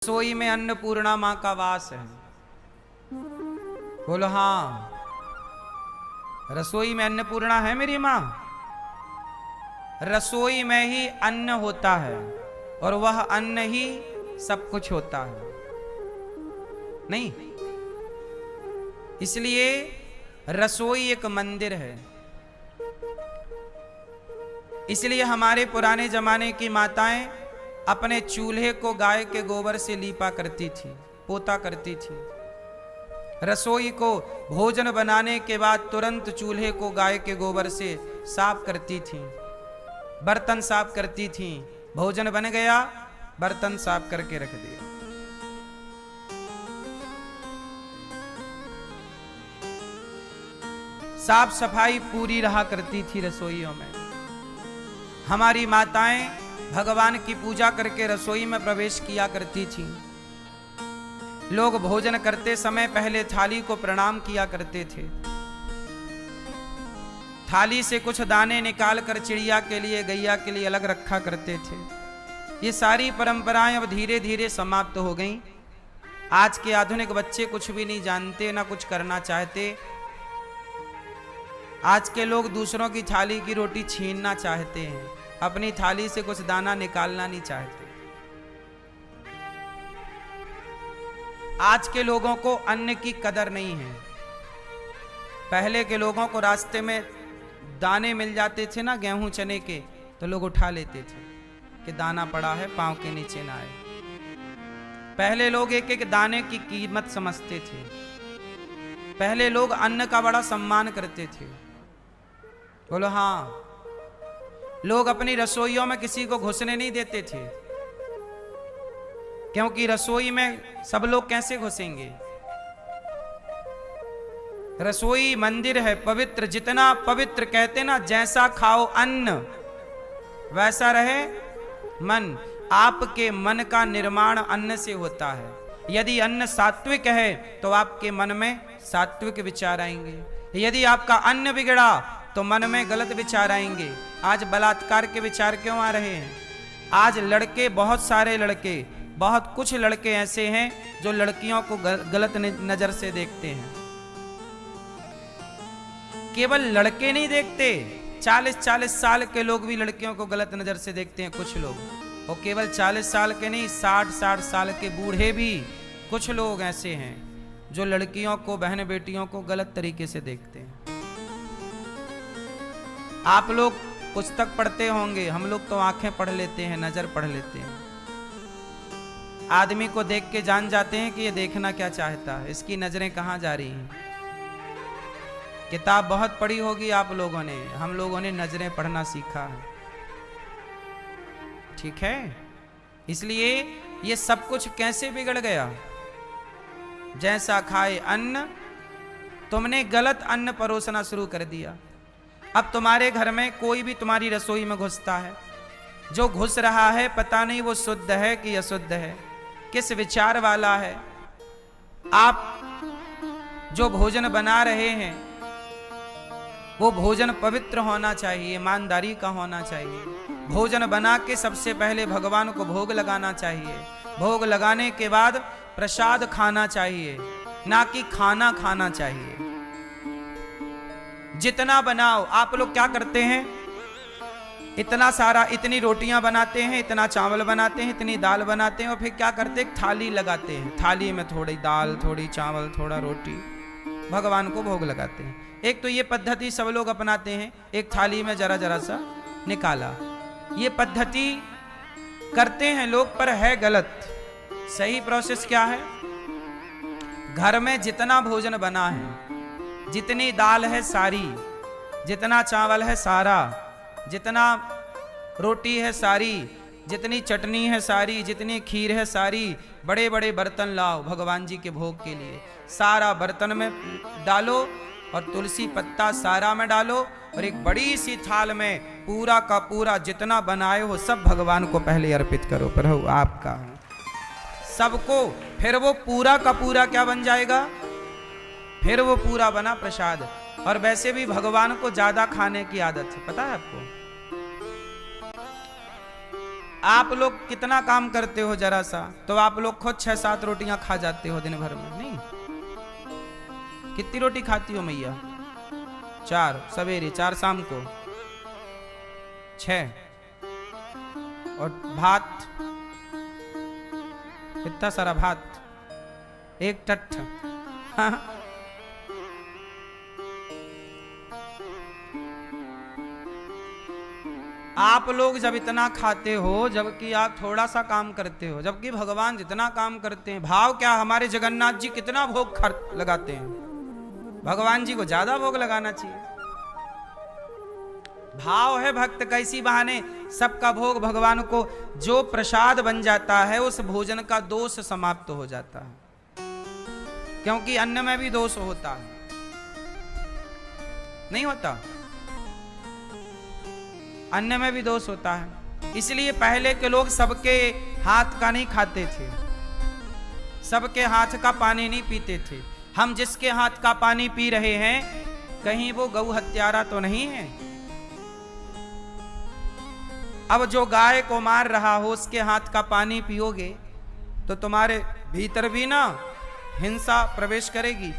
रसोई में अन्नपूर्णा माँ का वास है। बोलो हाँ, रसोई में अन्नपूर्णा है मेरी माँ। रसोई में ही अन्न होता है और वह अन्न ही सब कुछ होता है। नहीं, इसलिए रसोई एक मंदिर है। इसलिए हमारे पुराने जमाने की माताएं अपने चूल्हे को गाय के गोबर से लीपा करती थी, पोता करती थी। रसोई को भोजन बनाने के बाद तुरंत चूल्हे को गाय के गोबर से साफ करती थी, बर्तन साफ करती थी। भोजन बन गया, बर्तन साफ करके रख दिया। साफ सफाई पूरी रहा करती थी रसोइयों में। हमारी माताएं भगवान की पूजा करके रसोई में प्रवेश किया करती थी। लोग भोजन करते समय पहले थाली को प्रणाम किया करते थे। थाली से कुछ दाने निकाल कर चिड़िया के लिए, गैया के लिए अलग रखा करते थे। ये सारी परंपराएं अब धीरे धीरे समाप्त हो गईं। आज के आधुनिक बच्चे कुछ भी नहीं जानते, ना कुछ करना चाहते। आज के लोग दूसरों की थाली की रोटी छीनना चाहते हैं, अपनी थाली से कुछ दाना निकालना नहीं चाहते। आज के लोगों को अन्न की कदर नहीं है। पहले के लोगों को रास्ते में दाने मिल जाते थे ना, गेहूं चने के, तो लोग उठा लेते थे कि दाना पड़ा है, पांव के नीचे ना आए। पहले लोग एक एक दाने की कीमत समझते थे। पहले लोग अन्न का बड़ा सम्मान करते थे। बोलो हाँ। लोग अपनी रसोइयों में किसी को घुसने नहीं देते थे, क्योंकि रसोई में सब लोग कैसे घुसेंगे। रसोई मंदिर है पवित्र। जितना पवित्र, कहते ना, जैसा खाओ अन्न वैसा रहे मन। आपके मन का निर्माण अन्न से होता है। यदि अन्न सात्विक है तो आपके मन में सात्विक विचार आएंगे। यदि आपका अन्न बिगड़ा तो मन में गलत विचार आएंगे। आज बलात्कार के विचार क्यों आ रहे हैं? आज लड़के, बहुत सारे लड़के, बहुत कुछ लड़के ऐसे हैं जो लड़कियों को गलत नजर से देखते हैं। केवल लड़के नहीं देखते, 40-40 साल के लोग भी लड़कियों को गलत नजर से देखते हैं कुछ लोग। और केवल 40 साल के नहीं, 60-60 साल के बूढ़े भी कुछ लोग ऐसे हैं जो लड़कियों को, बहन बेटियों को गलत तरीके से देखते हैं। आप लोग पुस्तक पढ़ते होंगे, हम लोग तो आंखें पढ़ लेते हैं, नजर पढ़ लेते हैं। आदमी को देख के जान जाते हैं कि ये देखना क्या चाहता है, इसकी नजरें कहां जा रही हैं। किताब बहुत पढ़ी होगी आप लोगों ने, हम लोगों ने नजरें पढ़ना सीखा है। ठीक है? इसलिए ये सब कुछ कैसे बिगड़ गया? जैसा खाए अन्न, तुमने गलत अन्न परोसना शुरू कर दिया। अब तुम्हारे घर में कोई भी तुम्हारी रसोई में घुसता है, जो घुस रहा है पता नहीं वो शुद्ध है कि अशुद्ध है, किस विचार वाला है। आप जो भोजन बना रहे हैं वो भोजन पवित्र होना चाहिए, ईमानदारी का होना चाहिए। भोजन बना के सबसे पहले भगवान को भोग लगाना चाहिए। भोग लगाने के बाद प्रसाद खाना चाहिए, ना कि खाना खाना चाहिए। जितना बनाओ, आप लोग क्या करते हैं? इतना सारा, इतनी रोटियां बनाते हैं, इतना चावल बनाते हैं, इतनी दाल बनाते हैं, और फिर क्या करते हैं? थाली लगाते हैं। थाली में थोड़ी दाल, थोड़ी चावल, थोड़ा रोटी, भगवान को भोग लगाते हैं। एक तो ये पद्धति सब लोग अपनाते हैं, एक थाली में जरा जरा सा निकाला। ये पद्धति करते हैं लोग, पर है गलत। सही प्रोसेस क्या है? घर में जितना भोजन बना है, जितनी दाल है सारी, जितना चावल है सारा, जितना रोटी है सारी, जितनी चटनी है सारी, जितनी खीर है सारी, बड़े बड़े बर्तन लाओ भगवान जी के भोग के लिए। सारा बर्तन में डालो और तुलसी पत्ता सारा में डालो, और एक बड़ी सी थाल में पूरा का पूरा जितना बनाए हो सब भगवान को पहले अर्पित करो। प्रभु आपका सबको, फिर वो पूरा का पूरा क्या बन जाएगा? फिर वो पूरा बना प्रसाद। और वैसे भी भगवान को ज्यादा खाने की आदत है, पता है आपको? आप लोग कितना काम करते हो जरा सा, तो आप लोग खुद 6-7 रोटियां खा जाते हो दिन भर में, नहीं? कितनी रोटी खाती हो मैया? 4 सवेरे, 4 शाम को, 6। और भात, इतना सारा भात, 1 टट्ठ। हाँ। आप लोग जब इतना खाते हो, जबकि आप थोड़ा सा काम करते हो, जबकि भगवान जितना काम करते हैं। भाव क्या, हमारे जगन्नाथ जी कितना भोग लगाते हैं, भगवान जी को ज्यादा भोग लगाना चाहिए। भाव है भक्त कैसी बहाने सबका भोग भगवान को, जो प्रसाद बन जाता है उस भोजन का दोष समाप्त हो जाता है, क्योंकि अन्न में भी दोष होता है, नहीं होता? अन्न में भी दोष होता है। इसलिए पहले के लोग सबके हाथ का नहीं खाते थे, सबके हाथ का पानी नहीं पीते थे। हम जिसके हाथ का पानी पी रहे हैं, कहीं वो गौ हत्यारा तो नहीं है? अब जो गाय को मार रहा हो उसके हाथ का पानी पियोगे तो तुम्हारे भीतर भी ना हिंसा प्रवेश करेगी।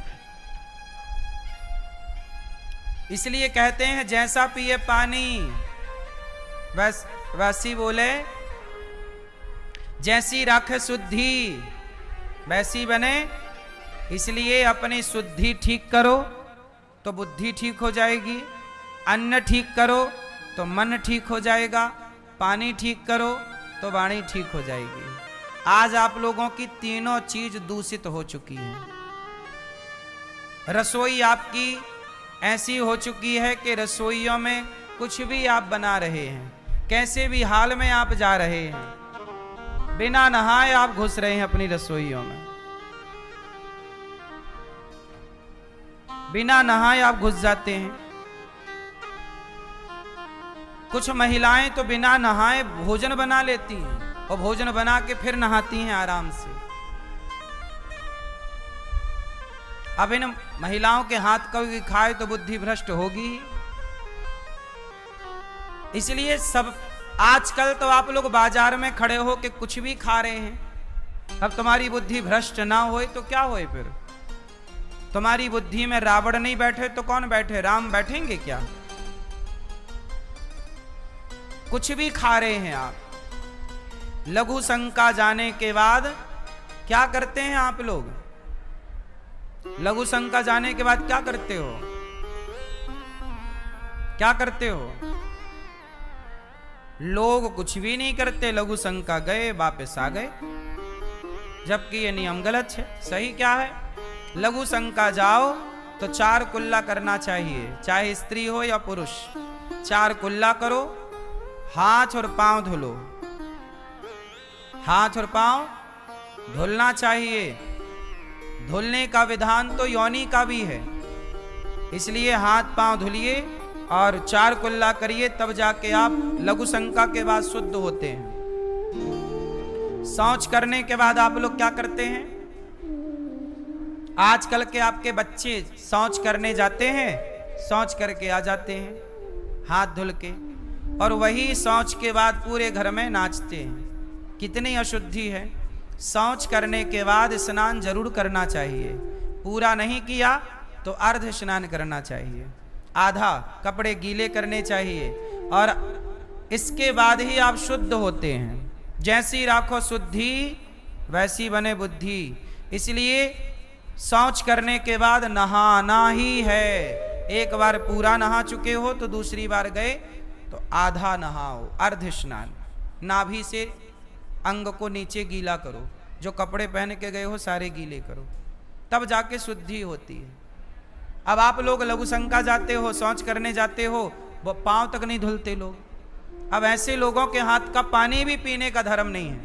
इसलिए कहते हैं जैसा पिए पानी वैसी बोले, जैसी राख शुद्धि वैसी बने। इसलिए अपनी शुद्धि ठीक करो तो बुद्धि ठीक हो जाएगी, अन्न ठीक करो तो मन ठीक हो जाएगा, पानी ठीक करो तो वाणी ठीक हो जाएगी। आज आप लोगों की तीनों चीज दूषित हो चुकी है। रसोई आपकी ऐसी हो चुकी है कि रसोइयों में कुछ भी आप बना रहे हैं, कैसे भी हाल में आप जा रहे हैं, बिना नहाए आप घुस रहे हैं अपनी रसोइयों में, बिना नहाए आप घुस जाते हैं। कुछ महिलाएं तो बिना नहाए भोजन बना लेती हैं और भोजन बना के फिर नहाती हैं आराम से। अब इन महिलाओं के हाथ का खाए तो बुद्धि भ्रष्ट होगी। इसलिए सब आजकल तो आप लोग बाजार में खड़े हो के कुछ भी खा रहे हैं। अब तुम्हारी बुद्धि भ्रष्ट ना होए तो क्या होए? फिर तुम्हारी बुद्धि में रावण नहीं बैठे तो कौन बैठे? राम बैठेंगे क्या? कुछ भी खा रहे हैं आप। लघु शंका जाने के बाद क्या करते हैं आप लोग? लघु शंका जाने के बाद क्या करते हो? क्या करते हो? लोग कुछ भी नहीं करते, लघु शंका गए वापस आ गए, जबकि ये नियम गलत है। सही क्या है? लघु शंका जाओ तो 4 कुल्ला करना चाहिए, चाहे स्त्री हो या पुरुष। 4 कुल्ला करो, हाथ और पांव धुलो, हाथ और पांव धुलना चाहिए। धुलने का विधान तो योनि का भी है, इसलिए हाथ पांव धुलिए और 4 कुल्ला करिए, तब जाके आप लघु शंका के बाद शुद्ध होते हैं। शौच करने के बाद आप लोग क्या करते हैं? आजकल के आपके बच्चे शौच करने जाते हैं, शौच करके आ जाते हैं हाथ धुल के, और वही शौच के बाद पूरे घर में नाचते हैं। कितनी अशुद्धि है। शौच करने के बाद स्नान जरूर करना चाहिए, पूरा नहीं किया तो अर्ध स्नान करना चाहिए, आधा कपड़े गीले करने चाहिए, और इसके बाद ही आप शुद्ध होते हैं। जैसी राखो शुद्धि वैसी बने बुद्धि। इसलिए शौच करने के बाद नहाना ही है। एक बार पूरा नहा चुके हो तो दूसरी बार गए तो आधा नहाओ, अर्ध स्नान। नाभि से अंग को नीचे गीला करो, जो कपड़े पहन के गए हो सारे गीले करो, तब जाके शुद्धि होती है। अब आप लोग लघु शंका जाते हो, शौच करने जाते हो, वो पांव तक नहीं धुलते लोग। अब ऐसे लोगों के हाथ का पानी भी पीने का धर्म नहीं है।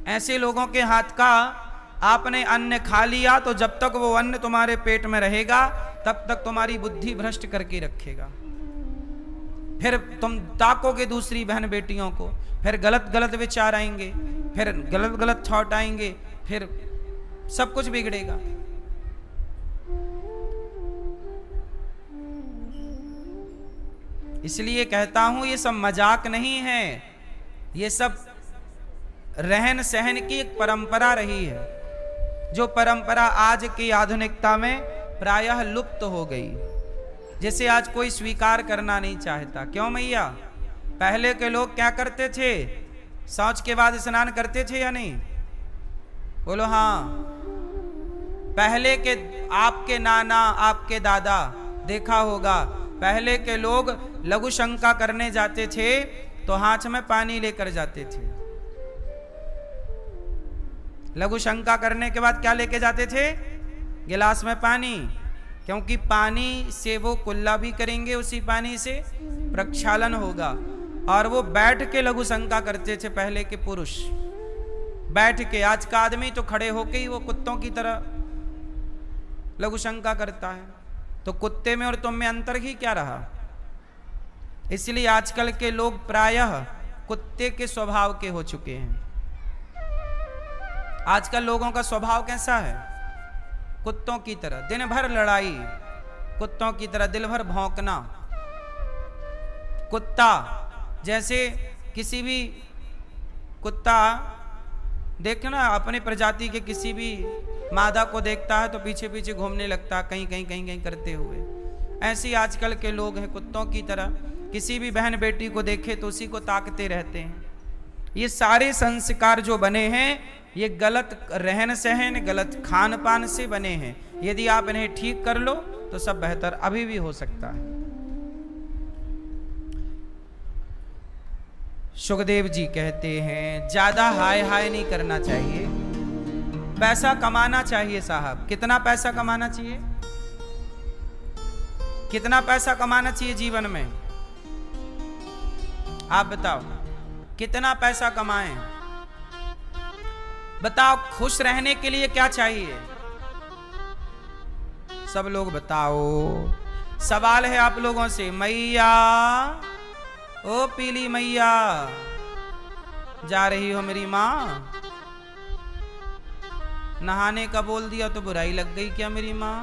ऐसे लोगों के हाथ का आपने अन्न खा लिया तो जब तक वो अन्न तुम्हारे पेट में रहेगा तब तक तुम्हारी बुद्धि भ्रष्ट करके रखेगा। फिर तुम ताकोगे दूसरी बहन बेटियों को, फिर गलत गलत विचार आएंगे, फिर गलत गलत थॉट आएंगे, फिर सब कुछ बिगड़ेगा। इसलिए कहता हूं ये सब मजाक नहीं है, ये सब रहन सहन की एक परंपरा रही है, जो परंपरा आज की आधुनिकता में प्रायः लुप्त हो गई, जिसे आज कोई स्वीकार करना नहीं चाहता। क्यों मैया? पहले के लोग क्या करते थे? शौच के बाद स्नान करते थे या नहीं? बोलो हाँ। पहले के आपके नाना, आपके दादा, देखा होगा पहले के लोग लघु शंका करने जाते थे तो हाथ में पानी लेकर जाते थे। लघु शंका करने के बाद क्या लेके जाते थे? गिलास में पानी, क्योंकि पानी से वो कुल्ला भी करेंगे, उसी पानी से प्रक्षालन होगा। और वो बैठ के लघु शंका करते थे पहले के पुरुष, बैठ के। आज का आदमी तो खड़े होके ही वो कुत्तों की तरह लघु शंका करता है। तो कुत्ते में और तुम में अंतर ही क्या रहा? इसलिए आजकल के लोग प्रायः कुत्ते के स्वभाव के हो चुके हैं। आजकल लोगों का स्वभाव कैसा है? कुत्तों की तरह, दिन भर लड़ाई, कुत्तों की तरह दिल भर भौंकना। कुत्ता जैसे किसी भी कुत्ता देखना अपने प्रजाति के किसी भी मादा को देखता है तो पीछे पीछे घूमने लगता, कहीं कहीं कहीं कहीं करते हुए। ऐसे आजकल के लोग हैं कुत्तों की तरह, किसी भी बहन बेटी को देखे तो उसी को ताकते रहते हैं। ये सारे संस्कार जो बने हैं ये गलत रहन सहन, गलत खान पान से बने हैं। यदि आप इन्हें ठीक कर लो तो सब बेहतर अभी भी हो सकता है। सुखदेव जी कहते हैं ज्यादा हाय हाय नहीं करना चाहिए, पैसा कमाना चाहिए साहब। कितना पैसा कमाना चाहिए? कितना पैसा कमाना चाहिए जीवन में? आप बताओ कितना पैसा कमाएं? बताओ खुश रहने के लिए क्या चाहिए? सब लोग बताओ। सवाल है आप लोगों से, मैया ओ पीली मैया, जा रही हो मेरी माँ? नहाने का बोल दिया तो बुराई लग गई क्या मेरी माँ?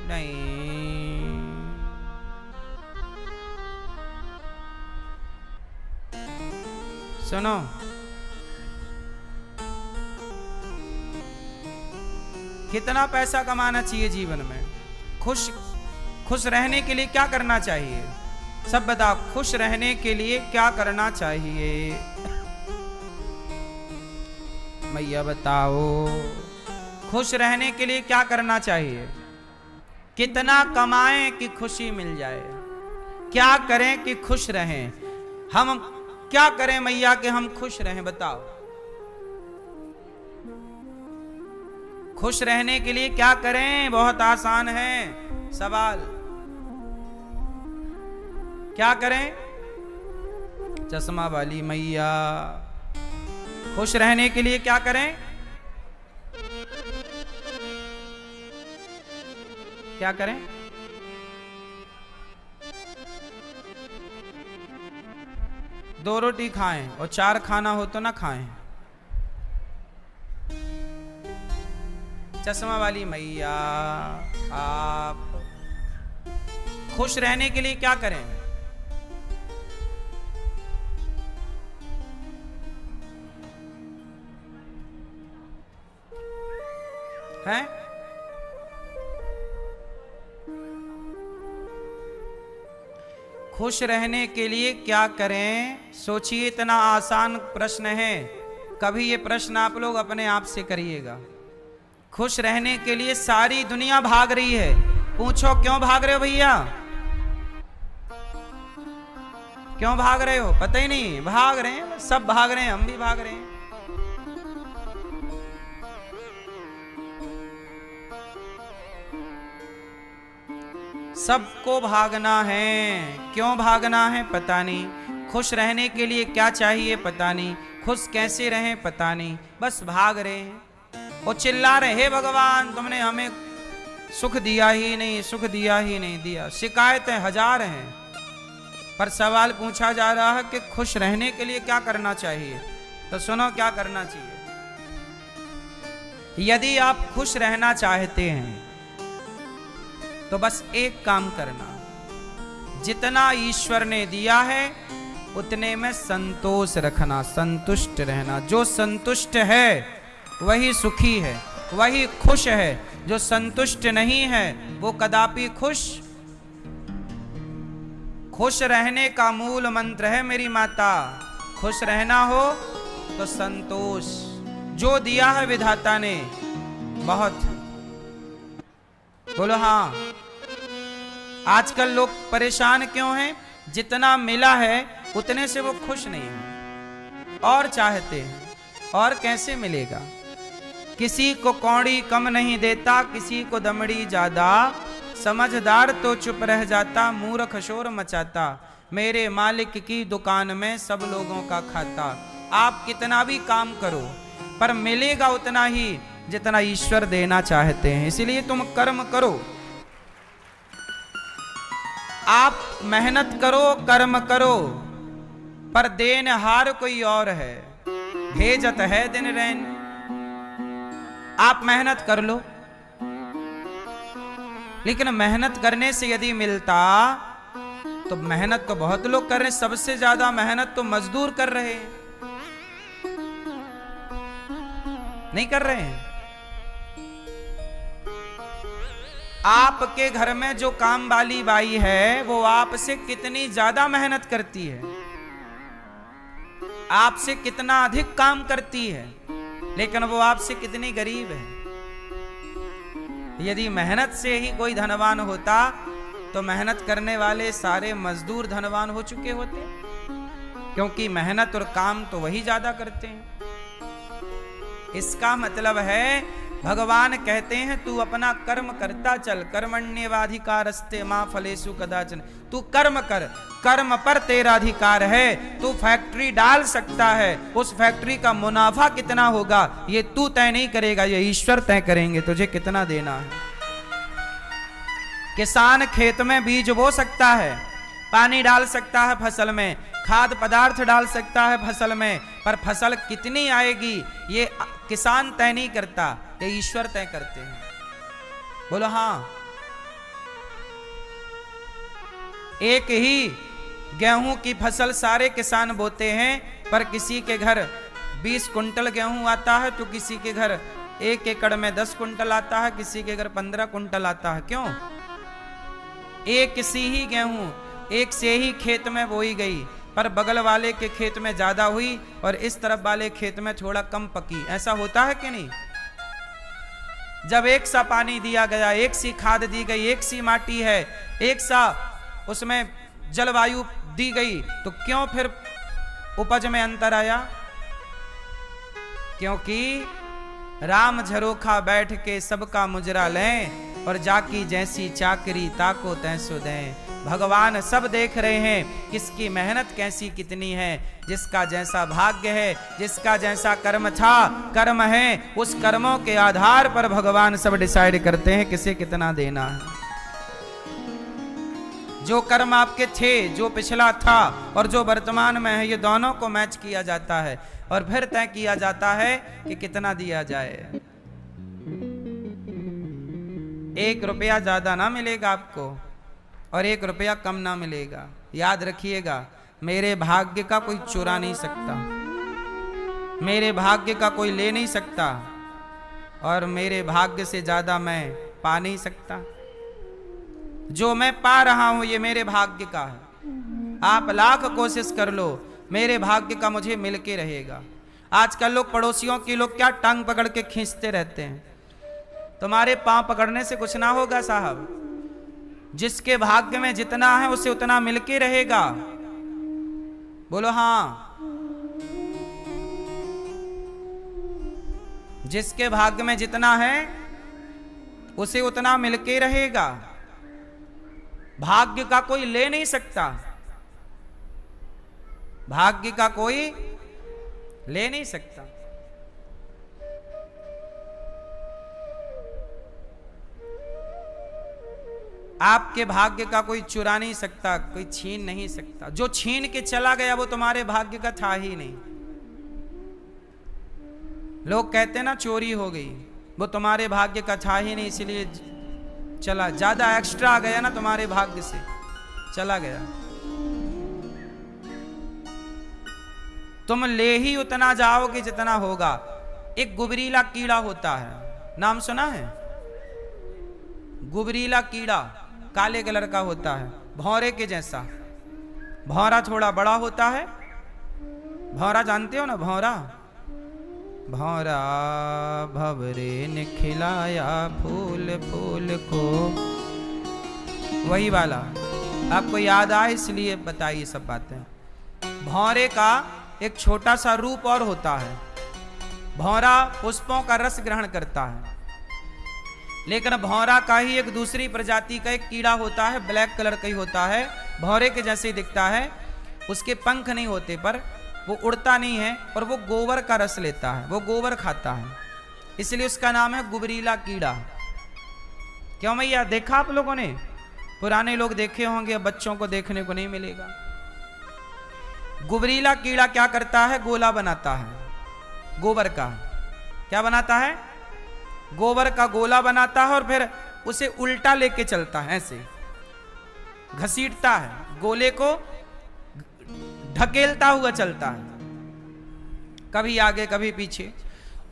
नहीं। सुनो, कितना पैसा कमाना चाहिए जीवन में? खुश रहने के लिए क्या करना चाहिए? सब बताओ, खुश रहने के लिए क्या करना चाहिए? मैया बताओ, खुश रहने के लिए क्या करना चाहिए? कितना कमाएं कि खुशी मिल जाए? क्या करें कि खुश रहें? हम क्या करें मैया कि हम खुश रहें? बताओ। खुश रहने के लिए क्या करें? बहुत आसान है सवाल। क्या करें? चश्मा वाली मैया, खुश रहने के लिए क्या करें? क्या करें? दो रोटी खाएं और 4 खाना हो तो ना खाएं। चश्मा वाली मैया, आप खुश रहने के लिए क्या करें? हैं? खुश रहने के लिए क्या करें? सोचिए, इतना आसान प्रश्न है। कभी ये प्रश्न आप लोग अपने आप से करिएगा। खुश रहने के लिए सारी दुनिया भाग रही है। पूछो क्यों भाग रहे हो भैया? क्यों भाग रहे हो? पता ही नहीं। भाग रहे हैं, सब भाग रहे हैं, हम भी भाग रहे हैं। सबको भागना है। क्यों भागना है? पता नहीं। खुश रहने के लिए क्या चाहिए? पता नहीं। खुश कैसे रहें? पता नहीं। बस भाग रहे हैं और चिल्ला रहे, हे भगवान तुमने हमें सुख दिया ही नहीं, सुख दिया ही नहीं दिया। शिकायतें हजार हैं, पर सवाल पूछा जा रहा है कि खुश रहने के लिए क्या करना चाहिए। तो सुनो क्या करना चाहिए। यदि आप खुश रहना चाहते हैं तो बस एक काम करना, जितना ईश्वर ने दिया है उतने में संतोष रखना, संतुष्ट रहना। जो संतुष्ट है वही सुखी है, वही खुश है। जो संतुष्ट नहीं है वो कदापि खुश रहने का मूल मंत्र है मेरी माता। खुश रहना हो तो संतोष, जो दिया है विधाता ने बहुत। बोलो हाँ। आजकल लोग परेशान क्यों हैं? जितना मिला है उतने से वो खुश नहीं है और चाहते हैं, और कैसे मिलेगा। किसी को कौड़ी कम नहीं देता, किसी को दमड़ी ज्यादा, समझदार तो चुप रह जाता, मूर्ख शोर मचाता, मेरे मालिक की दुकान में सब लोगों का खाता। आप कितना भी काम करो पर मिलेगा उतना ही जितना ईश्वर देना चाहते हैं। इसलिए तुम कर्म करो, आप मेहनत करो, कर्म करो, पर देनहार कोई और है, भेजत है दिन रैन। आप मेहनत कर लो, लेकिन मेहनत करने से यदि मिलता तो मेहनत तो बहुत लोग कर रहे हैं, सबसे ज्यादा मेहनत तो मजदूर कर रहे हैं, नहीं कर रहे हैं। आपके घर में जो काम वाली बाई है वो आपसे कितनी ज्यादा मेहनत करती है, आपसे कितना अधिक काम करती है, लेकिन वो आपसे कितनी गरीब है। यदि मेहनत से ही कोई धनवान होता तो मेहनत करने वाले सारे मजदूर धनवान हो चुके होते, क्योंकि मेहनत और काम तो वही ज्यादा करते हैं। इसका मतलब है भगवान कहते हैं तू अपना कर्म करता चल, कर्मण्येवाधिकारस्ते मां फलेषु कदाचन। तू कर्म कर, कर्म पर तेरा अधिकार है। तू फैक्ट्री डाल सकता है, उस फैक्ट्री का मुनाफा कितना होगा ये तू तय नहीं करेगा, ये ईश्वर तय करेंगे तुझे कितना देना है। किसान खेत में बीज बो सकता है, पानी डाल सकता है फसल में, खाद पदार्थ डाल सकता है फसल में, पर फसल कितनी आएगी ये किसान तय नहीं करता, ये ईश्वर तय करते हैं। बोलो हाँ। एक ही गेहूं की फसल सारे किसान बोते हैं, पर किसी के घर 20 कुंटल गेहूं आता है तो किसी के घर 1 एकड़ में 10 कुंटल आता है, किसी के घर 15 कुंटल आता है। क्यों? एक सी ही गेहूं एक से ही खेत में बोई गई, पर बगल वाले के खेत में ज्यादा हुई और इस तरफ वाले खेत में थोड़ा कम पकी। ऐसा होता है कि नहीं? जब एक सा पानी दिया गया, एक सी खाद दी गई, एक सी माटी है, एक सा उसमें जलवायु दी गई, तो क्यों फिर उपज में अंतर आया? क्योंकि राम झरोखा बैठ के सबका मुजरा लें और जाकी जैसी चाकरी ताको तैसो दें। भगवान सब देख रहे हैं किसकी मेहनत कैसी कितनी है, जिसका जैसा भाग्य है, जिसका जैसा कर्म था, कर्म है, उस कर्मों के आधार पर भगवान सब डिसाइड करते हैं किसे कितना देना है। जो कर्म आपके थे, जो पिछला था और जो वर्तमान में है, ये दोनों को मैच किया जाता है और फिर तय किया जाता है कि कितना दिया जाए। 1 रुपया ज्यादा ना मिलेगा आपको और 1 रुपया कम ना मिलेगा। याद रखिएगा, मेरे भाग्य का कोई चुरा नहीं सकता, मेरे भाग्य का कोई ले नहीं सकता, और मेरे भाग्य से ज्यादा मैं पा नहीं सकता। जो मैं पा रहा हूं ये मेरे भाग्य का है। आप लाख कोशिश कर लो, मेरे भाग्य का मुझे मिल के रहेगा। आजकल लोग, पड़ोसियों की लोग क्या टांग पकड़ के खींचते रहते हैं। तुम्हारे पांव पकड़ने से कुछ ना होगा साहब। जिसके भाग्य में जितना है उसे उतना मिलके रहेगा। बोलो हाँ। जिसके भाग्य में जितना है उसे उतना मिलके रहेगा। भाग्य का कोई ले नहीं सकता, भाग्य का कोई ले नहीं सकता। आपके भाग्य का कोई चुरा नहीं सकता, कोई छीन नहीं सकता। जो छीन के चला गया वो तुम्हारे भाग्य का था ही नहीं। लोग कहते ना चोरी हो गई, वो तुम्हारे भाग्य का था ही नहीं, इसलिए चला। ज्यादा एक्स्ट्रा आ गया ना तुम्हारे भाग्य से, चला गया। तुम ले ही उतना जाओगे जितना होगा। एक गुबरीला कीड़ा होता है, नाम सुना है? गुबरीला कीड़ा काले कलर का होता है, भौरे के जैसा। भौरा थोड़ा बड़ा होता है। भौरा जानते हो ना? भौरा, भौरा भंवरे ने खिलाया फूल फूल को, वही वाला। आपको याद आए इसलिए बताइए सब बातें। भौरे का एक छोटा सा रूप और होता है। भौरा पुष्पों का रस ग्रहण करता है, लेकिन भौरा का ही एक दूसरी प्रजाति का एक कीड़ा होता है, ब्लैक कलर का ही होता है, भौरे के जैसे ही दिखता है। उसके पंख नहीं होते, पर वो उड़ता नहीं है, और वो गोबर का रस लेता है, वो गोबर खाता है, इसलिए उसका नाम है गुबरीला कीड़ा। क्यों भैया? देखा आप लोगों ने? पुराने लोग देखे होंगे, अब बच्चों को देखने को नहीं मिलेगा। गुबरीला कीड़ा क्या करता है? गोला बनाता है गोबर का। क्या बनाता है? गोबर का गोला बनाता है, और फिर उसे उल्टा लेके चलता है, ऐसे घसीटता है, गोले को ढकेलता हुआ चलता है, कभी आगे कभी पीछे।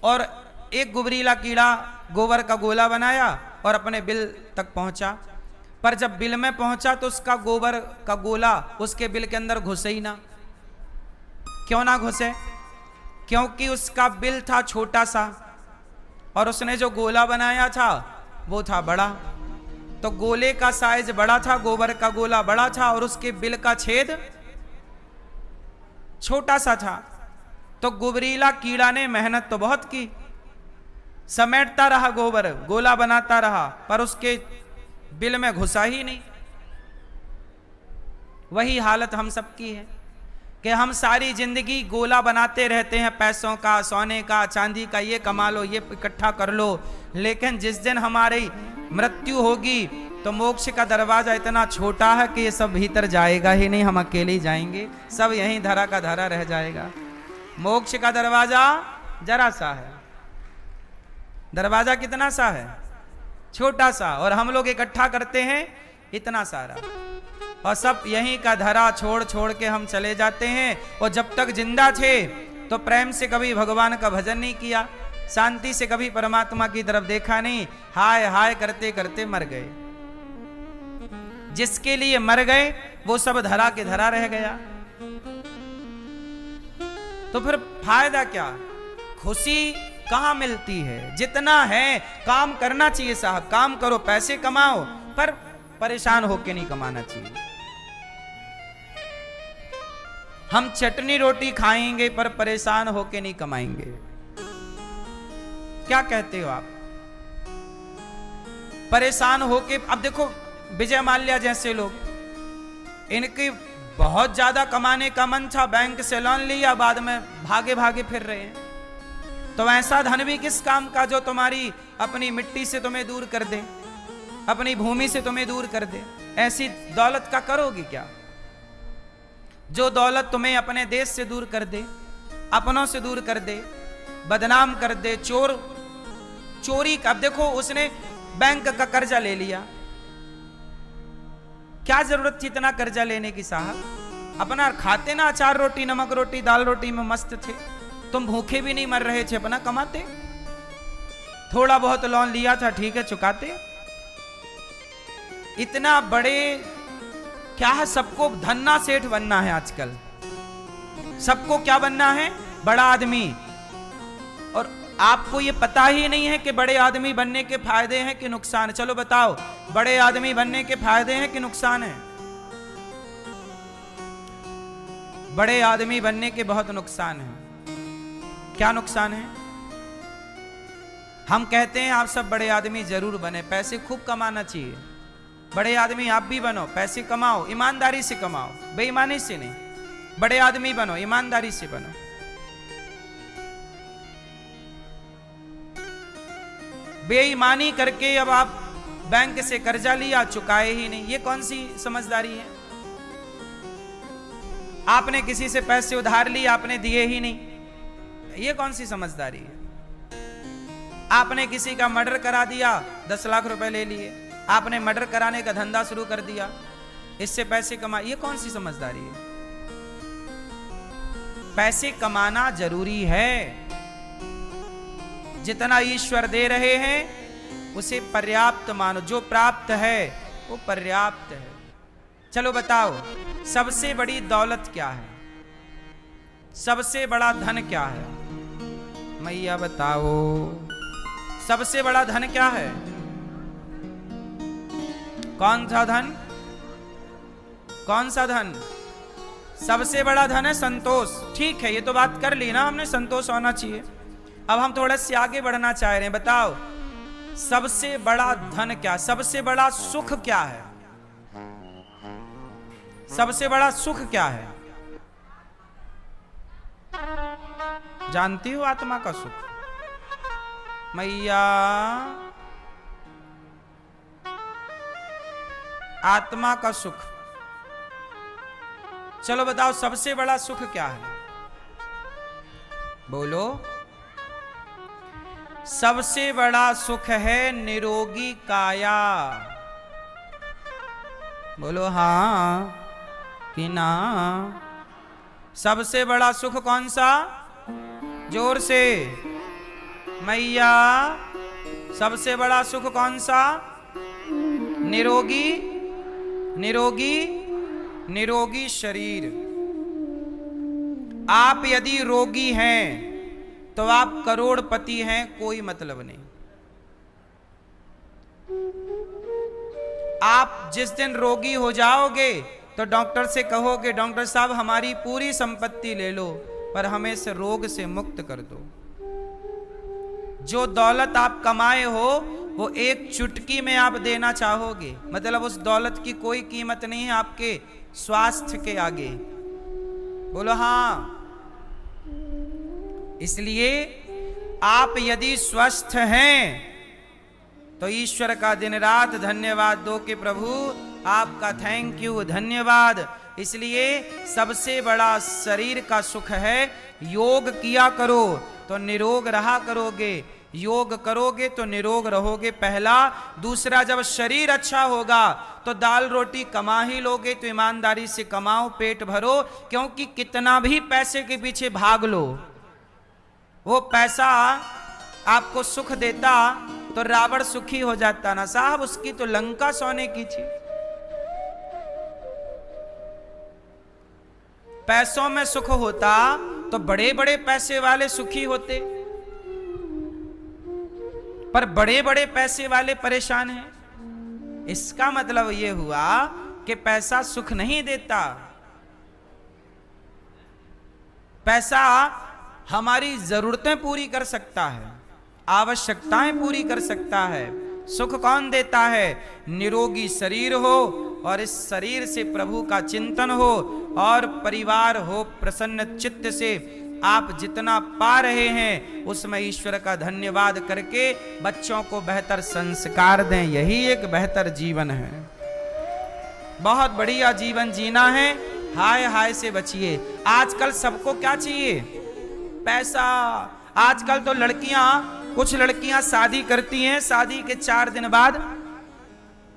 और एक गुबरीला कीड़ा गोबर का गोला बनाया और अपने बिल तक पहुंचा, पर जब बिल में पहुंचा तो उसका गोबर का गोला उसके बिल के अंदर घुसे ही ना। क्यों ना घुसे? क्योंकि उसका बिल था छोटा सा, और उसने जो गोला बनाया था वो था बड़ा। तो गोले का साइज बड़ा था, गोबर का गोला बड़ा था, और उसके बिल का छेद छोटा सा था। तो गुबरीला कीड़ा ने मेहनत तो बहुत की, समेटता रहा गोबर, गोला बनाता रहा, पर उसके बिल में घुसा ही नहीं। वही हालत हम सबकी है कि हम सारी जिंदगी गोला बनाते रहते हैं, पैसों का, सोने का, चांदी का, ये कमा लो, ये इकट्ठा कर लो, लेकिन जिस दिन हमारी मृत्यु होगी तो मोक्ष का दरवाजा इतना छोटा है कि ये सब भीतर जाएगा ही नहीं, हम अकेले ही जाएंगे, सब यहीं धरा का धरा रह जाएगा। मोक्ष का दरवाजा जरा सा है, दरवाजा कितना सा है? छोटा सा, और हम लोग इकट्ठा करते हैं इतना सारा, और सब यहीं का धरा छोड़ छोड़ के हम चले जाते हैं। और जब तक जिंदा थे तो प्रेम से कभी भगवान का भजन नहीं किया, शांति से कभी परमात्मा की तरफ देखा नहीं, हाय हाय करते करते मर गए। जिसके लिए मर गए वो सब धरा के धरा रह गया। तो फिर फायदा क्या? खुशी कहां मिलती है? जितना है काम करना चाहिए साहब, काम करो, पैसे कमाओ, पर परेशान होके नहीं कमाना चाहिए। हम चटनी रोटी खाएंगे पर परेशान होके नहीं कमाएंगे। क्या कहते हो आप? परेशान होके, अब देखो विजय माल्या जैसे लोग, इनके बहुत ज्यादा कमाने का मन था, बैंक से लोन लिया, बाद में भागे भागे फिर रहे हैं। तो ऐसा धन भी किस काम का जो तुम्हारी अपनी मिट्टी से तुम्हें दूर कर दे, अपनी भूमि से तुम्हें दूर कर दे। ऐसी दौलत का करोगी क्या? जो दौलत तुम्हें अपने देश से दूर कर दे, अपनों से दूर कर दे, बदनाम कर दे, चोरी का। अब देखो उसने बैंक का कर्जा ले लिया, क्या जरूरत थी इतना कर्जा लेने की साहब? अपना खाते ना, अचार रोटी, नमक रोटी, दाल रोटी में मस्त थे, तुम भूखे भी नहीं मर रहे थे, अपना कमाते। थोड़ा बहुत लोन लिया था, ठीक है, चुकाते। इतना बड़े क्या है, सबको धन्ना सेठ बनना है आजकल, सबको क्या बनना है? बड़ा आदमी। और आपको ये पता ही नहीं है कि बड़े आदमी बनने के फायदे हैं कि नुकसान। चलो बताओ, बड़े आदमी बनने के फायदे हैं कि नुकसान है? बड़े आदमी बनने के बहुत नुकसान है। क्या नुकसान है? हम कहते हैं आप सब बड़े आदमी जरूर बने, पैसे खूब कमाना चाहिए, बड़े आदमी आप भी बनो, पैसे कमाओ, ईमानदारी से कमाओ, बेईमानी से नहीं। बड़े आदमी बनो, ईमानदारी से बनो। बेईमानी करके अब आप बैंक से कर्जा लिया, चुकाए ही नहीं, ये कौन सी समझदारी है? आपने किसी से पैसे उधार लिए, आपने दिए ही नहीं, ये कौन सी समझदारी है? आपने किसी का मर्डर करा दिया, 10 लाख रुपए ले लिए, आपने मर्डर कराने का धंधा शुरू कर दिया, इससे पैसे कमा, ये कौन सी समझदारी है? पैसे कमाना जरूरी है, जितना ईश्वर दे रहे हैं उसे पर्याप्त मानो, जो प्राप्त है वो पर्याप्त है। चलो बताओ, सबसे बड़ी दौलत क्या है? सबसे बड़ा धन क्या है? मैया बताओ, सबसे बड़ा धन क्या है? कौन सा धन? कौन सा धन? सबसे बड़ा धन है संतोष। ठीक है, ये तो बात कर ली ना हमने, संतोष होना चाहिए। अब हम थोड़ा से आगे बढ़ना चाह रहे हैं। बताओ, सबसे बड़ा धन क्या, सबसे बड़ा सुख क्या है? सबसे बड़ा सुख क्या है? जानती हो? आत्मा का सुख। मैया, आत्मा का सुख। चलो बताओ, सबसे बड़ा सुख क्या है? बोलो। सबसे बड़ा सुख है निरोगी काया। बोलो हाँ कि ना? सबसे बड़ा सुख कौन सा? जोर से मैया, सबसे बड़ा सुख कौन सा? निरोगी, निरोगी, निरोगी शरीर। आप यदि रोगी हैं तो आप करोड़पति हैं, कोई मतलब नहीं। आप जिस दिन रोगी हो जाओगे तो डॉक्टर से कहोगे, डॉक्टर साहब हमारी पूरी संपत्ति ले लो पर हमें इस रोग से मुक्त कर दो। जो दौलत आप कमाए हो वो एक चुटकी में आप देना चाहोगे, मतलब उस दौलत की कोई कीमत नहीं है आपके स्वास्थ्य के आगे। बोलो हाँ। इसलिए आप यदि स्वस्थ हैं तो ईश्वर का दिन रात धन्यवाद दो कि प्रभु आपका थैंक यू, धन्यवाद। इसलिए सबसे बड़ा शरीर का सुख है। योग किया करो तो निरोग रहा करोगे, योग करोगे तो निरोग रहोगे, पहला। दूसरा, जब शरीर अच्छा होगा तो दाल रोटी कमा ही लोगे, तो ईमानदारी से कमाओ, पेट भरो। क्योंकि कितना भी पैसे के पीछे भाग लो, वो पैसा आपको सुख देता तो रावण सुखी हो जाता ना साहब, उसकी तो लंका सोने की थी। पैसों में सुख होता तो बड़े बड़े पैसे वाले सुखी होते, पर बड़े बड़े पैसे वाले परेशान हैं। इसका मतलब यह हुआ कि पैसा सुख नहीं देता। पैसा हमारी जरूरतें पूरी कर सकता है, आवश्यकताएं पूरी कर सकता है। सुख कौन देता है? निरोगी शरीर हो और इस शरीर से प्रभु का चिंतन हो और परिवार हो प्रसन्न चित्त से। आप जितना पा रहे हैं उसमें ईश्वर का धन्यवाद करके बच्चों को बेहतर संस्कार दें, यही एक बेहतर जीवन है। बहुत बढ़िया जीवन जीना है, हाय हाय से बचिए। आजकल सबको क्या चाहिए? पैसा। आजकल तो कुछ लड़कियां शादी करती हैं, शादी के 4 दिन बाद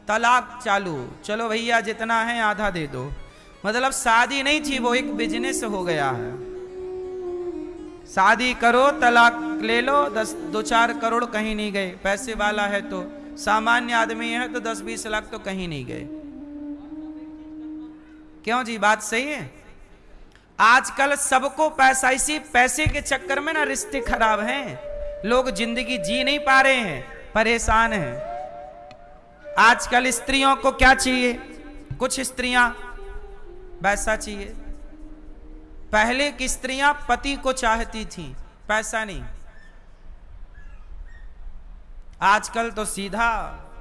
तलाक चालू। चलो भैया जितना है आधा दे दो। मतलब शादी नहीं थी, वो एक बिजनेस हो गया है। शादी करो, तलाक ले लो, 2-4 करोड़ कहीं नहीं गए। पैसे वाला है तो, सामान्य आदमी है तो 10-20 लाख तो कहीं नहीं गए। क्यों जी, बात सही है? आजकल सबको पैसा, इसी पैसे के चक्कर में ना रिश्ते खराब हैं। लोग जिंदगी जी नहीं पा रहे हैं, परेशान हैं। आजकल स्त्रियों को क्या चाहिए? कुछ स्त्रियां पैसा चाहिए। पहले की स्त्रियां पति को चाहती थीं, पैसा नहीं। आजकल तो सीधा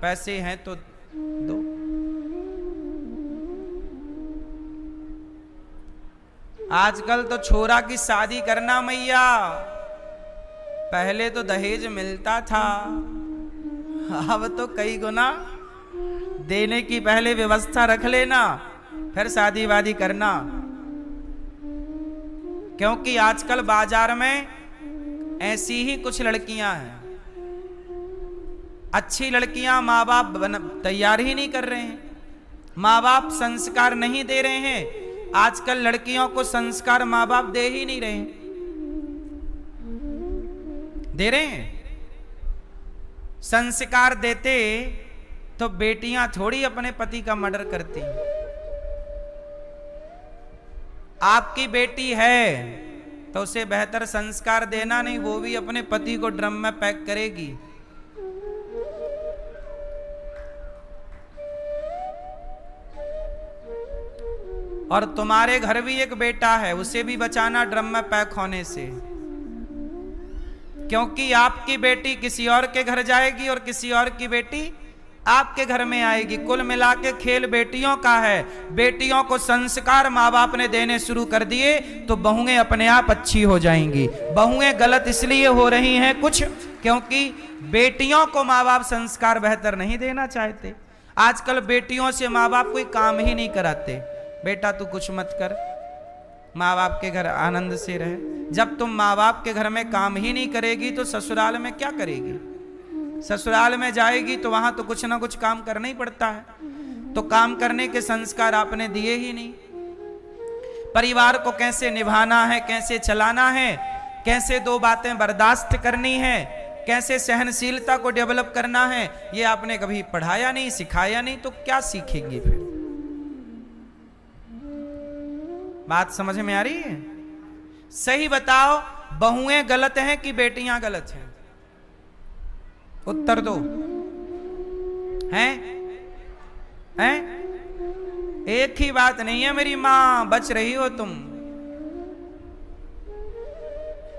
पैसे हैं तो दो। आजकल तो छोरा की शादी करना मैया, पहले तो दहेज मिलता था, अब तो कई गुना देने की पहले व्यवस्था रख लेना, फिर शादी वादी करना। क्योंकि आजकल बाजार में ऐसी ही कुछ लड़कियां हैं। अच्छी लड़कियां माँ बाप तैयार ही नहीं कर रहे हैं। माँ बाप संस्कार नहीं दे रहे हैं। आजकल लड़कियों को संस्कार माँ बाप दे ही नहीं रहे हैं। दे रहे हैं? संस्कार देते तो बेटियां थोड़ी अपने पति का मर्डर करती। आपकी बेटी है तो उसे बेहतर संस्कार देना नहीं, वो भी अपने पति को ड्रम में पैक करेगी। और तुम्हारे घर भी एक बेटा है, उसे भी बचाना ड्रम में पैक होने से, क्योंकि आपकी बेटी किसी और के घर जाएगी और किसी और की बेटी आपके घर में आएगी। कुल मिला के खेल बेटियों का है। बेटियों को संस्कार माँ बाप ने देने शुरू कर दिए तो बहुएं अपने आप अच्छी हो जाएंगी। बहुएं गलत इसलिए हो रही हैं कुछ, क्योंकि बेटियों को माँ बाप संस्कार बेहतर नहीं देना चाहते। आजकल बेटियों से माँ बाप कोई काम ही नहीं कराते। बेटा तू कुछ मत कर, माँ बाप के घर आनंद से रहे। जब तुम माँ बाप के घर में काम ही नहीं करेगी तो ससुराल में क्या करेगी? ससुराल में जाएगी तो वहां तो कुछ ना कुछ काम करना ही पड़ता है। तो काम करने के संस्कार आपने दिए ही नहीं। परिवार को कैसे निभाना है, कैसे चलाना है, कैसे दो बातें बर्दाश्त करनी है, कैसे सहनशीलता को डेवलप करना है, ये आपने कभी पढ़ाया नहीं, सिखाया नहीं, तो क्या सीखेंगे फिर? बात समझ में आ रही है? सही बताओ, बहुएं गलत हैं कि बेटियां गलत हैं? उत्तर दो। हैं? हैं? एक ही बात नहीं है मेरी मां, बच रही हो तुम।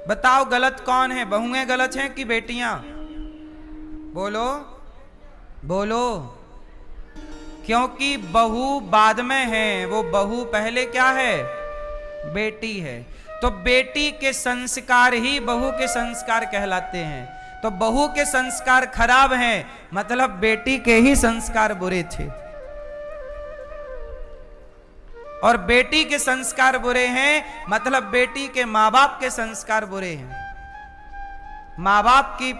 बताओ गलत कौन है? बहुएं गलत हैं कि बेटियां? बोलो बोलो। क्योंकि बहू बाद में है, वो बहू पहले क्या है? बेटी है। तो बेटी के संस्कार ही बहू के संस्कार कहलाते हैं। तो बहू के संस्कार खराब हैं, मतलब बेटी के ही संस्कार बुरे थे। और बेटी के संस्कार बुरे हैं, मतलब बेटी के माँ बाप के संस्कार बुरे हैं। माँ बाप की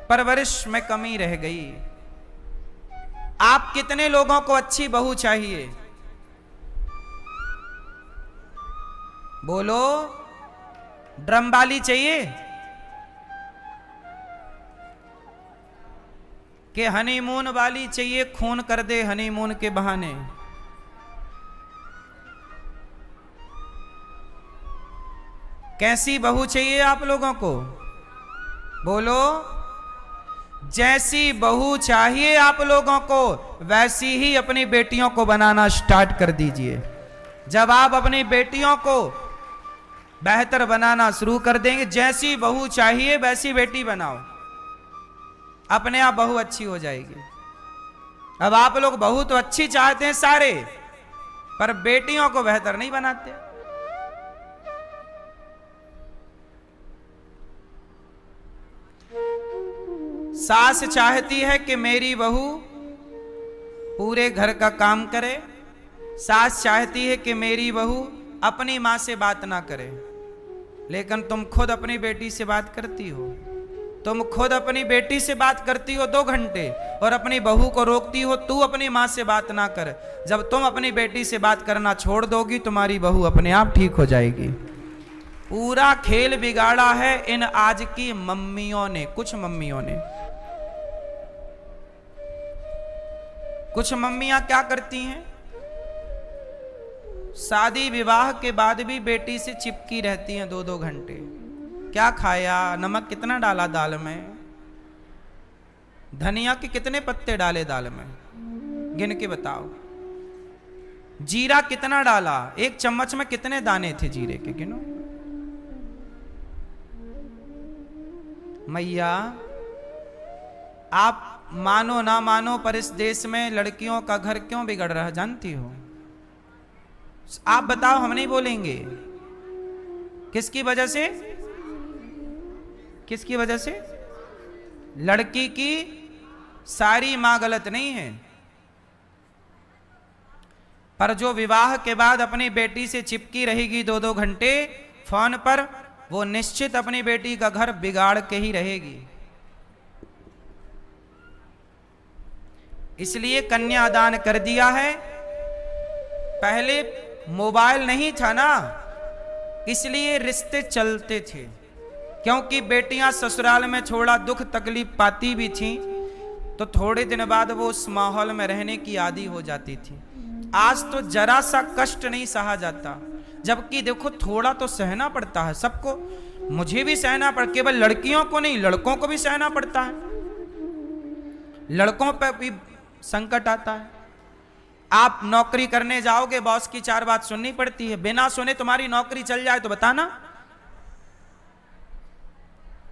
परवरिश में कमी रह गई। आप कितने लोगों को अच्छी बहू चाहिए? बोलो। ड्रम वाली चाहिए कि हनीमून वाली चाहिए, खून कर दे हनीमून के बहाने? कैसी बहू चाहिए आप लोगों को? बोलो। जैसी बहू चाहिए आप लोगों को, वैसी ही अपनी बेटियों को बनाना स्टार्ट कर दीजिए। जब आप अपनी बेटियों को बेहतर बनाना शुरू कर देंगे, जैसी बहू चाहिए वैसी बेटी बनाओ, अपने आप बहू अच्छी हो जाएगी। अब आप लोग बहू तो अच्छी चाहते हैं सारे, पर बेटियों को बेहतर नहीं बनाते। सास चाहती है कि मेरी बहू पूरे घर का काम करे। सास चाहती है कि मेरी बहू अपनी मां से बात ना करे। लेकिन तुम खुद अपनी बेटी से बात करती हो। तुम खुद अपनी बेटी से बात करती हो 2 घंटे और अपनी बहू को रोकती हो तू अपनी मां से बात ना कर। जब तुम अपनी बेटी से बात करना छोड़ दोगी, तुम्हारी बहू अपने आप ठीक हो जाएगी। पूरा खेल बिगाड़ा है इन आज की मम्मियों ने, कुछ मम्मियों ने। कुछ मम्मियां क्या करती हैं, शादी विवाह के बाद भी बेटी से चिपकी रहती हैं 2-2 घंटे। क्या खाया, नमक कितना डाला दाल में, धनिया के कितने पत्ते डाले दाल में, गिन के बताओ। जीरा कितना डाला, 1 चम्मच में कितने दाने थे जीरे के, गिनो। मैया आप मानो ना मानो, पर इस देश में लड़कियों का घर क्यों बिगड़ रहा जानती हो? आप बताओ, हम नहीं बोलेंगे। किसकी वजह से? किसकी वजह से? लड़की की सारी मां गलत नहीं है, पर जो विवाह के बाद अपनी बेटी से चिपकी रहेगी 2-2 घंटे फोन पर, वो निश्चित अपनी बेटी का घर बिगाड़ के ही रहेगी। इसलिए कन्यादान कर दिया है। पहले मोबाइल नहीं था ना, इसलिए रिश्ते चलते थे, क्योंकि बेटियां ससुराल में थोड़ा दुख तकलीफ पाती भी थी तो थोड़े दिन बाद वो उस माहौल में रहने की आदी हो जाती थी। आज तो जरा सा कष्ट नहीं सहा जाता, जबकि देखो थोड़ा तो सहना पड़ता है सबको। मुझे भी सहना पड़, केवल लड़कियों को नहीं लड़कों को भी सहना पड़ता है। लड़कों पर भी संकट आता है। आप नौकरी करने जाओगे, बॉस की 4 बात सुननी पड़ती है। बिना सुने तुम्हारी नौकरी चल जाए तो बताना।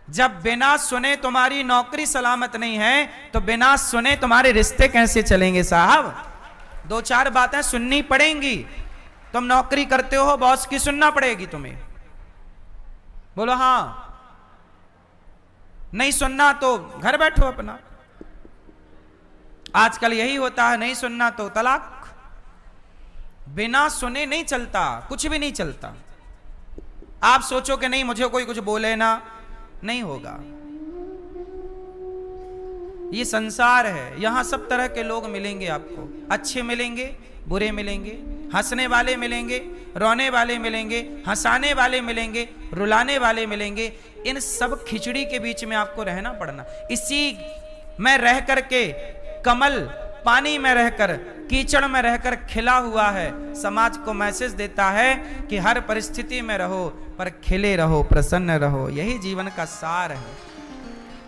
जब बिना सुने तुम्हारी नौकरी सलामत नहीं है तो बिना सुने तुम्हारे रिश्ते कैसे चलेंगे साहब? 2-4 बातें सुननी पड़ेंगी। तुम नौकरी करते हो, बॉस की सुनना पड़ेगी तुम्हें। बोलो हां। नहीं सुनना तो घर बैठो अपना। आजकल यही होता है, नहीं सुनना तो तलाक। बिना सुने नहीं चलता, कुछ भी नहीं चलता। आप सोचो कि नहीं मुझे कोई कुछ बोले ना, नहीं होगा। ये संसार है, यहां सब तरह के लोग मिलेंगे आपको। अच्छे मिलेंगे, बुरे मिलेंगे, हंसने वाले मिलेंगे, रोने वाले मिलेंगे, हंसाने वाले मिलेंगे, रुलाने वाले मिलेंगे। इन सब खिचड़ी के बीच में आपको रहना पड़ना। इसी में रह करके कमल पानी में रहकर, कीचड़ में रहकर खिला हुआ है, समाज को मैसेज देता है कि हर परिस्थिति में रहो पर खिले रहो, प्रसन्न रहो। यही जीवन का सार है।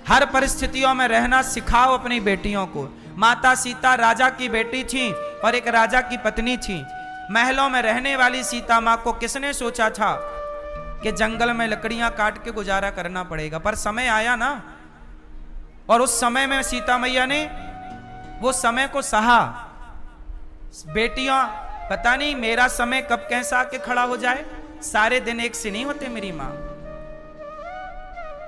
हर परिस्थितियों में रहना सिखाओ अपनी बेटियों को। माता सीता राजा की बेटी थी और एक राजा की पत्नी थी। महलों में रहने वाली सीता मां को किसने सोचा था कि जंगल में लकड़ियां काट के गुजारा करना पड़ेगा? पर समय आया ना, और उस समय में सीता मैया ने वो समय को सहा। बेटियां, पता नहीं मेरा समय कब कैसा आके खड़ा हो जाए। सारे दिन एक से नहीं होते मेरी मां।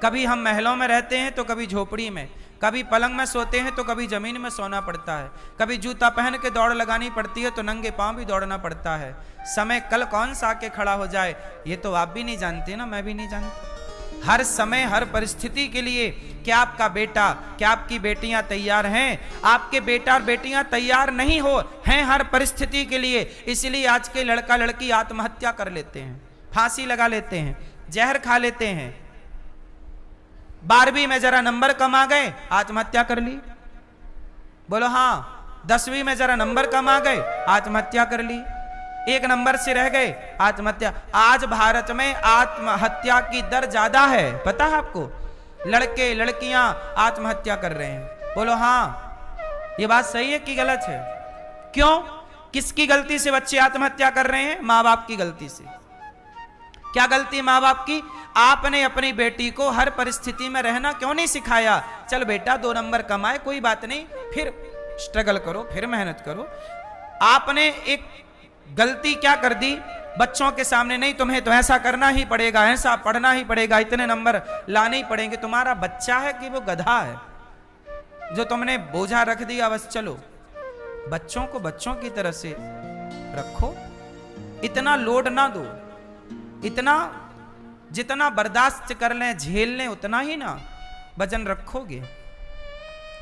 कभी हम महलों में रहते हैं तो कभी झोपड़ी में, कभी पलंग में सोते हैं तो कभी जमीन में सोना पड़ता है, कभी जूता पहन के दौड़ लगानी पड़ती है तो नंगे पांव भी दौड़ना पड़ता है। समय कल कौन सा आके खड़ा हो जाए ये तो आप भी नहीं जानते ना, मैं भी नहीं जानता। हर समय हर परिस्थिति के लिए क्या आपका बेटा, क्या आपकी बेटियां तैयार हैं? आपके बेटा और बेटियां तैयार नहीं हो हैं हर परिस्थिति के लिए। इसलिए आज के लड़का लड़की आत्महत्या कर लेते हैं, फांसी लगा लेते हैं, जहर खा लेते हैं। 12वीं में जरा नंबर कम आ गए, आत्महत्या कर ली। बोलो हां। 10वीं में जरा नंबर कम आ गए, आत्महत्या कर ली। 1 नंबर से रह गए, आत्महत्या। आज भारत में आत्महत्या की दर ज्यादा है, पता है आपको? लड़के लड़कियां आत्महत्या कर रहे हैं। बोलो हां। ये बात सही है कि गलत है? क्यों? किसकी गलती से बच्चे आत्महत्या कर रहे हैं? मां बाप की गलती से। क्या गलती मां बाप की? आपने अपनी बेटी को हर परिस्थिति में रहना क्यों नहीं सिखाया? चल बेटा 2 नंबर कमाए, कोई बात नहीं, फिर स्ट्रगल करो, फिर मेहनत करो। आपने एक गलती क्या कर दी बच्चों के सामने? नहीं, तुम्हें तो ऐसा करना ही पड़ेगा, ऐसा पढ़ना ही पड़ेगा, इतने नंबर लाने ही पड़ेंगे। तुम्हारा बच्चा है कि वो गधा है जो तुमने बोझा रख दिया बस चलो? बच्चों को बच्चों की तरह से रखो, इतना लोड ना दो। इतना जितना बर्दाश्त कर लें, झेल लें, उतना ही ना वजन रखोगे।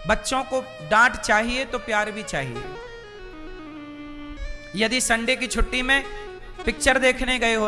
बच्चों को डांट चाहिए तो प्यार भी चाहिए। यदि संडे की छुट्टी में पिक्चर देखने गए हो